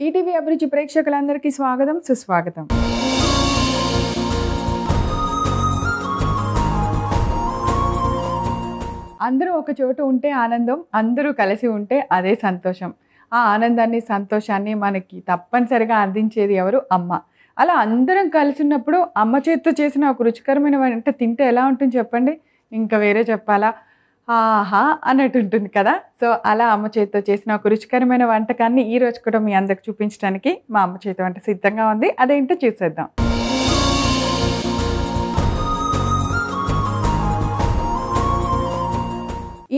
ETV అభిరుచి ప్రేక్షకులందరికీ స్వాగతం సుస్వాగతం. అందరూ ఒక చోటు ఉంటే ఆనందం, అందరూ కలిసి ఉంటే అదే సంతోషం. ఆ ఆనందాన్ని సంతోషాన్ని మనకి తప్పనిసరిగా అందించేది ఎవరు? అమ్మ. అలా అందరం కలిసి ఉన్నప్పుడు అమ్మ చేత్తో చేసిన ఒక రుచికరమైన వంట తింటే ఎలా ఉంటుంది చెప్పండి? ఇంకా వేరే చెప్పాలా? ఆహా అన్నట్టు ఉంటుంది కదా. సో అలా అమ్మ చేతితో చేసిన ఒక రుచికరమైన వంటకాన్ని ఈ రోజు కూడా మీ అందరికి చూపించడానికి మా అమ్మ చేతి వంట సిద్ధంగా ఉంది. అదేంటో చూసేద్దాం.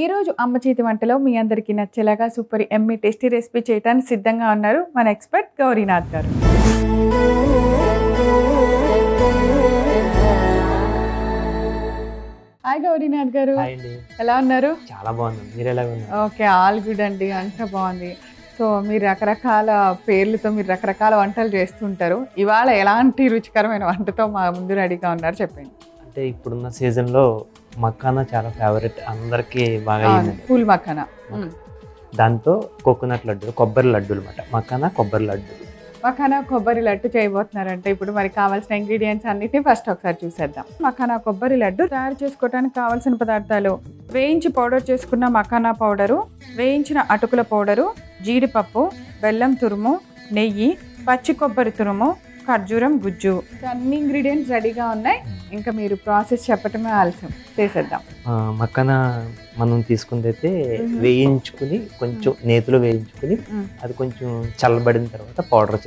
ఈ రోజు అమ్మ చేతి వంటలో మీ అందరికీ నచ్చేలాగా సూపర్ ఎమ్మీ టేస్టీ రెసిపీ చేయడానికి సిద్ధంగా ఉన్నారు మన ఎక్స్పర్ట్ గౌరీనాథ్ గారు. హాయ్ గౌరీనాథ్ గారు, ఎలా ఉన్నారు? చాలా బాగుంది. మీరు ఎలా ఉన్నారు? ఓకే, ఆల్ గుడ్ అండి, అంతా బాగుంది. సో మీరు రకరకాల పేర్లతో మీరు రకరకాల వంటలు చేస్తుంటారు. ఇవాళ ఎలాంటి రుచికరమైన వంటతో మా ముందు రెడీగా ఉన్నారు చెప్పండి. అంటే ఇప్పుడున్న సీజన్లో మక్కానా చాలా ఫేవరెట్, అందరికీ బాగా అయిందండి. పూల్ మక్కానా, దాంతో కోకోనట్ లడ్డూలు, కొబ్బరి లడ్డూలు అన్నమాట. మక్కానా కొబ్బరి లడ్డూలు. మఖానా కొబ్బరి లడ్డు చేయబోతున్నారంటే ఇప్పుడు మరి కావాల్సిన ఇంగ్రీడియంట్స్ అన్నిటిని ఫస్ట్ ఒకసారి చూసేద్దాం. మఖానా కొబ్బరి లడ్డు తయారు చేసుకోవడానికి కావాల్సిన పదార్థాలు: వేయించి పౌడర్ చేసుకున్న మఖానా పౌడరు, వేయించిన అటుకుల పౌడరు, జీడిపప్పు, బెల్లం తురుము, నెయ్యి, పచ్చి కొబ్బరి తురుము, ఖర్జూరం గుజ్జు. అన్ని ఇంగ్రీడియంట్స్ రెడీగా ఉన్నాయి. ఇంకా మీరు ప్రాసెస్ చెప్పటమే ఆలస్యం, చేసేద్దాం. మక్కానా మనం తీసుకుందైతే వేయించుకుని కొంచెం నేతిలో వేయించుకుని అది కొంచెం చల్లబడిన తర్వాత పౌడర్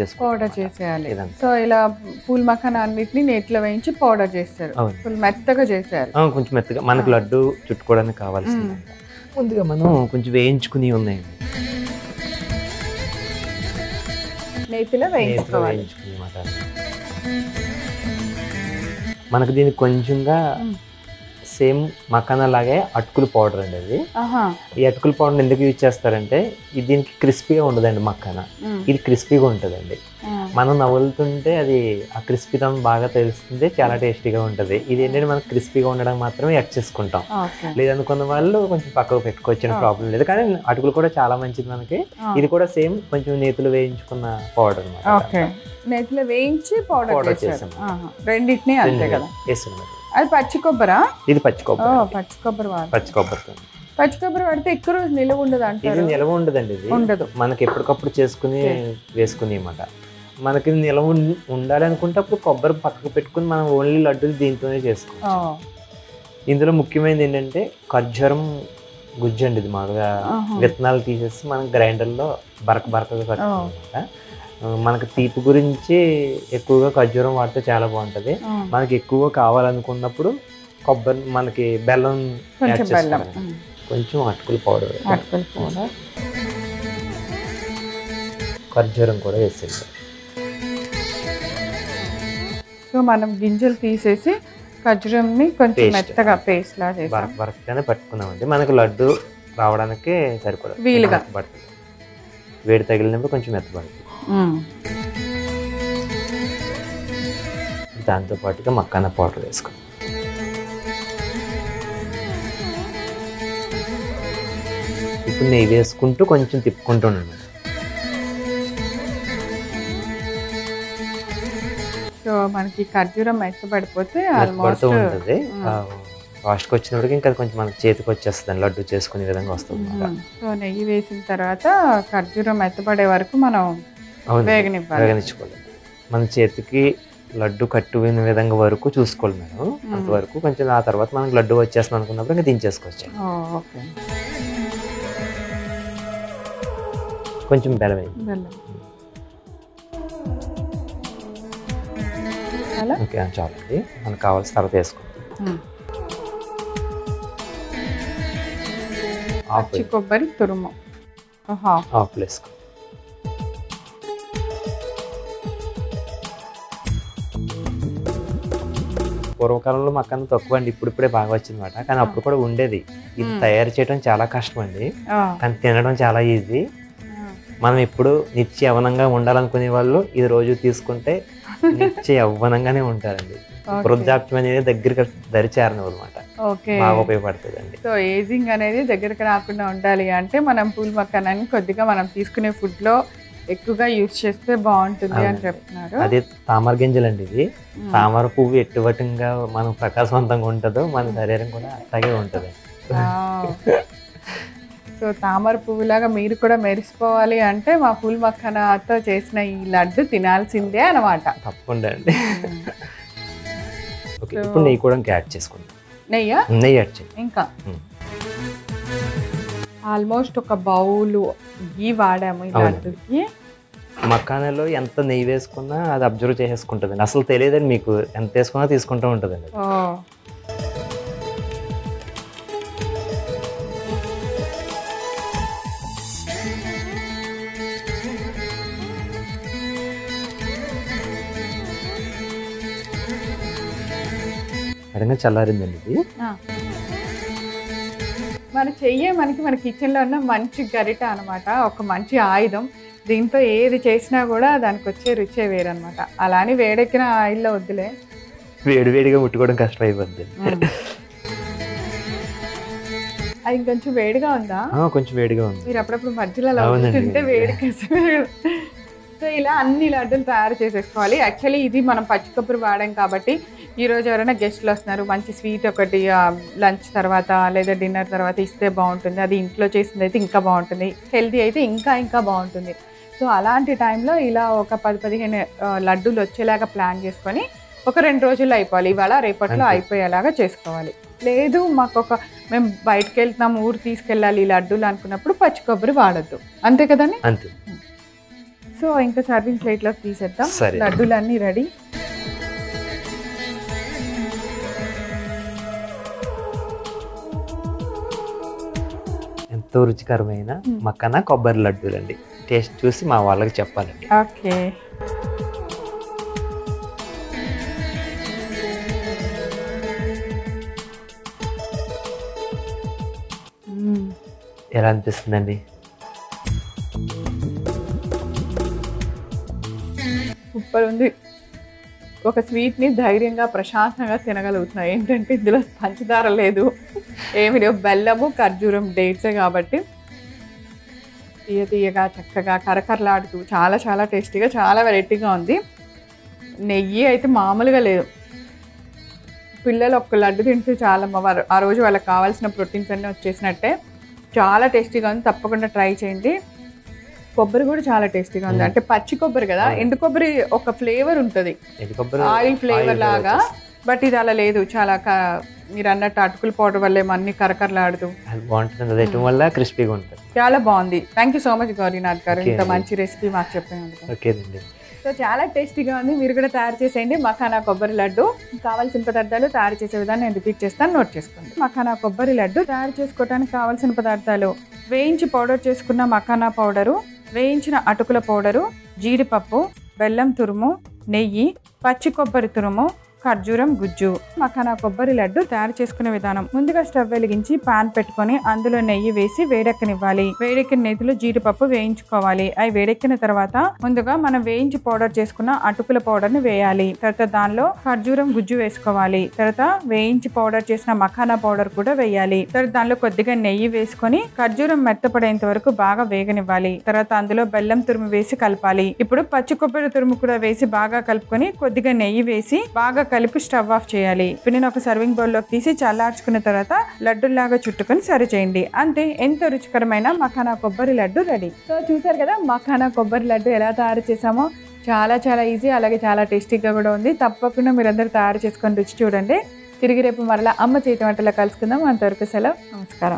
చేసేయాలి. సో ఇలా పూల్ మఖానా అన్నిటిని నేతిలో వేయించి పౌడర్ చేస్తారు. ఫుల్ మెత్తగా చేసేయాలి. కొంచెం మెత్తగా, మనకు లడ్డు చుట్టుకోవడానికి కావాల్సింది. ముందుగా మనం కొంచెం వేయించుకుని ఉన్నాయండి, నేతిలో వేయించుకోవాలి. మనకు దీనికి కొంచెంగా సేమ్ మఖానా లాగే అటుకుల పౌడర్ అండి అది. ఈ అటుకుల పౌడర్ ఎందుకు యూజ్ చేస్తారంటే దీనికి క్రిస్పీగా ఉండదండి మఖానా, ఇది క్రిస్పీగా ఉంటుందండి. మనం నవ్వులుతుంటే అది ఆ క్రిస్పీతనం బాగా తెలుస్తుంది, చాలా టేస్టీగా ఉంటుంది. ఇది ఏంటంటే మనకు క్రిస్పీగా ఉండడం మాత్రమే యాడ్ చేసుకుంటాం. లేదనుకున్న వాళ్ళు కొంచెం పక్కకు పెట్టుకోవచ్చు, ప్రాబ్లం లేదు. కానీ అటుకులు కూడా చాలా మంచిది మనకి. ఇది కూడా సేమ్ కొంచెం నేతిలో వేయించుకున్న పౌడర్ అన్నమాట. నేతిలో వేయించి పౌడర్ చేసాం రెండింటినీ అంతే కదా. అది పచ్చి కొబ్బరా? ఇది పచ్చి కొబ్బరి. పచ్చి కొబ్బరి పచ్చి కొబ్బరితో పచ్చి కొబ్బరి వాడితే ఎక్కువ రోజు నిల్వ ఉండదు అంటే? ఇది నిల్వ ఉండదండి, ఇది ఉండదు. మనకి ఎప్పటికప్పుడు చేసుకుని వేసుకుని అన్నమాట. మనకి నిల్వ ఉండాలి అనుకుంటే అప్పుడు కొబ్బరి పక్కకు పెట్టుకుని మనం ఓన్లీ లడ్డూలు దీంతోనే చేసుకోవచ్చు. ఇందులో ముఖ్యమైనది ఏంటంటే ఖర్జూరం గుజ్జు అండి. ఇది మామూలుగా విత్తనాలు తీసేసి మనం గ్రైండర్లో బరకగా కట్టుకోవాలన్నమాట. మనకు తీపి గురించి ఎక్కువగా ఖర్జూరం వాడితే చాలా బాగుంటుంది. మనకి ఎక్కువ కావాలనుకున్నప్పుడు కొబ్బరి, మనకి బెల్లం యాడ్ చేసుకోవాలి. కొంచెం అటుకుల పౌడర్, ఖర్జూరం కూడా వేసేది. సో మనం గింజలు తీసేసి ఖర్జూరంని కొంచెం మెత్తగా పేస్ట్ లా చేసి బరకగానే పట్టుకున్నామండి. మనకు లడ్డు రావడానికి సరిపడదు, వీలుగా పడుతుంది. వేడి తగిలినప్పుడు కొంచెం మెత్తపడుతుంది. దాంతో పాటుగా మక్కానా పౌడర్ వేసుకోండి. ఇప్పుడు నెయ్యి వేసుకుంటూ కొంచెం తిప్పుకుంటూ ఉండండి. సో మనకి ఖర్జూరం మెత్తపడిపోతే పడుతూ ఉంటుంది. ఫాస్ట్గా వచ్చినప్పటికి ఇంకా కొంచెం మనకి చేతికి వచ్చేస్తుంది, లడ్డు చేసుకునే విధంగా వస్తుంది. సో నెయ్యి వేసిన తర్వాత ఖర్జూరం మెత్తపడే వరకు మనం వేగనిచ్చుకోవాలి. మన చేతికి లడ్డు కట్టుకునే విధంగా వరకు చూసుకోవాలి మేడం. అంతవరకు కొంచెం, ఆ తర్వాత మనకి లడ్డు వచ్చేస్తుంది అనుకున్నప్పుడు ఇంకా దించేసుకోవచ్చు. కొంచెం బెల్లం వేయండి. ఓకే, చాలండి. మనకు కావాల్సిన తర్వాత వేసుకోండి. పచ్చి కొబ్బరి తురుము హాఫ్ వేసుకోండి. పూర్వకాలంలో మక్కానా తక్కువ అండి, ఇప్పుడిప్పుడే బాగా వచ్చిందన్నమాట. కానీ అప్పుడు కూడా ఉండేది. ఇది తయారు చేయడం చాలా కష్టం అండి, కానీ తినడం చాలా ఈజీ. మనం ఎప్పుడు నిత్య యవ్వనంగా ఉండాలనుకునే వాళ్ళు ఇది రోజు తీసుకుంటే నిత్య యవ్వనంగానే ఉంటారండి. వృద్ధాప్యం అనేది దగ్గరికి దరి చేరనివ్వదన్నమాట. బాగా ఉపయోగపడుతుంది అండి. సో ఏజింగ్ అనేది దగ్గరికి రాకుండా ఉండాలి అంటే మనం పూల్ మక్కానాన్ని కొద్దిగా మనం తీసుకునే ఫుడ్లో ఎక్కువగా యూజ్ చేస్తే బాగుంటుంది అని చెప్తున్నారు. అదే తామర గింజలు అండి. ఇది తామర పువ్వు ఎట్టువటంగా మనం ప్రకాశవంతంగా ఉంటుందో మన శరీరం కూడా అట్లాగే ఉంటుంది. సో తామర పువ్వులాగా మీరు కూడా మెరిసిపోవాలి అంటే మా పూల్ మఖానాతో చేసిన ఈ లడ్డు తినాల్సిందే అన్నమాట. తప్పకుండా అండి. ఓకే, ఇప్పుడు నెయ్యి కూడా యాడ్ చేసుకుందాం. నెయ్యి యాడ్ చేయండి. ఇంకా ఆల్మోస్ట్ ఒక బౌలు ఘీ వాడాము ఈ లడ్డుకి. మఖానాలో ఎంత నెయ్యి వేసుకున్నా అది అబ్జర్వ్ చేసేసుకుంటుందండి. అసలు తెలియదండి మీకు, ఎంత వేసుకున్నా తీసుకుంటూ ఉంటుందండి. అడగా చల్లారిందండి ఇది. మన చెయ్యే మన కిచెన్లో ఉన్న మంచి గరిట అనమాట, ఒక మంచి ఆయుధం. దీంతో ఏది చేసినా కూడా దానికి వచ్చే రుచే వేరనమాట. అలా అని వేడెక్కిన ఆయిల్లో వద్దులే, వేడివేడిగా ముట్టుకోవడం కష్టం అయిపోద్ది. అది కొంచెం వేడిగా ఉందా? కొంచెం వేడిగా ఉంది. మీరు అప్పుడప్పుడు మధ్యలో తింటే వేడికి. సో ఇలా అన్ని లడ్డూలు తయారు చేసేసుకోవాలి. యాక్చువల్లీ ఇది మనం పచ్చి కొబ్బరి వాడాం కాబట్టి ఈరోజు ఎవరైనా గెస్ట్లు వస్తున్నారు, మంచి స్వీట్ ఒకటి లంచ్ తర్వాత లేదా డిన్నర్ తర్వాత ఇస్తే బాగుంటుంది. అది ఇంట్లో చేసింది అయితే ఇంకా బాగుంటుంది, హెల్తీ అయితే ఇంకా బాగుంటుంది. సో అలాంటి టైంలో ఇలా ఒక 10-15 లడ్డూలు వచ్చేలాగా ప్లాన్ చేసుకొని ఒక 2 రోజుల్లో అయిపోవాలి, ఇవాళ రేపట్లో అయిపోయేలాగా చేసుకోవాలి. లేదు మేము బయటకు వెళ్తున్నాం, ఊరు తీసుకెళ్ళాలి ఈ లడ్డూలు అనుకున్నప్పుడు పచ్చి కొబ్బరి వాడద్దు, అంతే కదండి? అంతే. సో ఇంకా సర్వింగ్ ప్లేట్లోకి తీసేద్దాం. లడ్డూలు అన్నీ రెడీ. ఎంతో రుచికరమైన మక్కన కొబ్బరి లడ్డూలు అండి. టేస్ట్ చూసి మా వాళ్ళకి చెప్పాలండి. ఓకే, ఎలా అనిపిస్తుందండి? సూపర్ ఉంది. ఒక స్వీట్ని ధైర్యంగా ప్రశాంతంగా తినగలుగుతున్నాయి. ఏంటంటే ఇందులో పంచదార లేదు, ఏమి లేవు, బెల్లము ఖర్జూరం డేట్సే కాబట్టి తీయగా చక్కగా కరకరలాడుతూ చాలా టేస్టీగా చాలా వెరైటీగా ఉంది. నెయ్యి అయితే మామూలుగా లేదు. పిల్లలు ఒక్క లడ్డు తింటూ చాలా ఆ రోజు వాళ్ళకి కావాల్సిన ప్రోటీన్స్ అన్నీ వచ్చేసినట్టే. చాలా టేస్టీగా ఉంది, తప్పకుండా ట్రై చేయండి. కొబ్బరి కూడా చాలా టేస్టీగా ఉంది. అంటే పచ్చి కొబ్బరి కదా, ఎండు కొబ్బరి ఒక ఫ్లేవర్ ఉంటుంది, ఆయిల్ ఫ్లేవర్ లాగా. బట్ ఇది అలా లేదు, చాలా మీరు అన్నట్టు అటుకుల పౌడర్ వల్ల అన్ని కరకరలాడుతూ బాగుంటుంది, క్రిస్పీగా ఉంటుంది. చాలా బాగుంది. Thank you so much Gaurinath గారు, ఇంత మంచి రెసిపీ మాకు చెప్పినందుకు. సో చాలా టేస్టీగా ఉంది, మీరు కూడా తయారు చేసేయండి మఖానా కొబ్బరి లడ్డు. కావాల్సిన పదార్థాలు తయారు చేసే విధానం నేను రిపీట్ చేస్తాను, నోట్ చేసుకోండి. మఖానా కొబ్బరి లడ్డు తయారు చేసుకోవడానికి కావాల్సిన పదార్థాలు: వేయించి పౌడర్ చేసుకున్న మఖానా పౌడరు, వేయించిన అటుకుల పౌడరు, జీడిపప్పు, బెల్లం తురుము, నెయ్యి, పచ్చి కొబ్బరి తురుము, ఖర్జూరం గుజ్జు. మఖానా కొబ్బరి లడ్డు తయారు చేసుకునే విధానం: ముందుగా స్టవ్ వెలిగించి పాన్ పెట్టుకొని అందులో నెయ్యి వేసి వేడెక్కనివ్వాలి. వేడెక్కిన నెయ్యిలో జీడిపప్పు వేయించుకోవాలి. అవి వేడెక్కిన తర్వాత ముందుగా మనం వేయించి పౌడర్ చేసుకున్న అటుకుల పౌడర్ ని వేయాలి. తర్వాత దానిలో ఖర్జూరం గుజ్జు వేసుకోవాలి. తర్వాత వేయించి పౌడర్ చేసిన మఖానా పౌడర్ కూడా వేయాలి. తర్వాత దానిలో కొద్దిగా నెయ్యి వేసుకొని ఖర్జూరం మెత్తపడేంత వరకు బాగా వేగనివ్వాలి. తర్వాత అందులో బెల్లం తురుము వేసి కలపాలి. ఇప్పుడు పచ్చి కొబ్బరి తురుము కూడా వేసి బాగా కలుపుకొని కొద్దిగా నెయ్యి వేసి బాగా కలిపి స్టవ్ ఆఫ్ చేయాలి. ఇప్పుడు నేను ఒక సర్వింగ్ బౌల్లోకి తీసి చల్లార్చుకున్న తర్వాత లడ్డులాగా చుట్టుకొని సర్వ్ చేయండి. అంతే, ఎంతో రుచికరమైన మఖానా కొబ్బరి లడ్డు రెడీ. సో చూసారు కదా మఖానా కొబ్బరి లడ్డు ఎలా తయారు చేసామో. చాలా ఈజీ, అలాగే చాలా టేస్టీగా కూడా ఉంది. తప్పకుండా మీరందరూ తయారు చేసుకొని రుచి చూడండి. తిరిగి రేపు మరలా అమ్మ చేతి వంటలో కలుసుకుందాం. అంతవరకు సెలవు, నమస్కారం.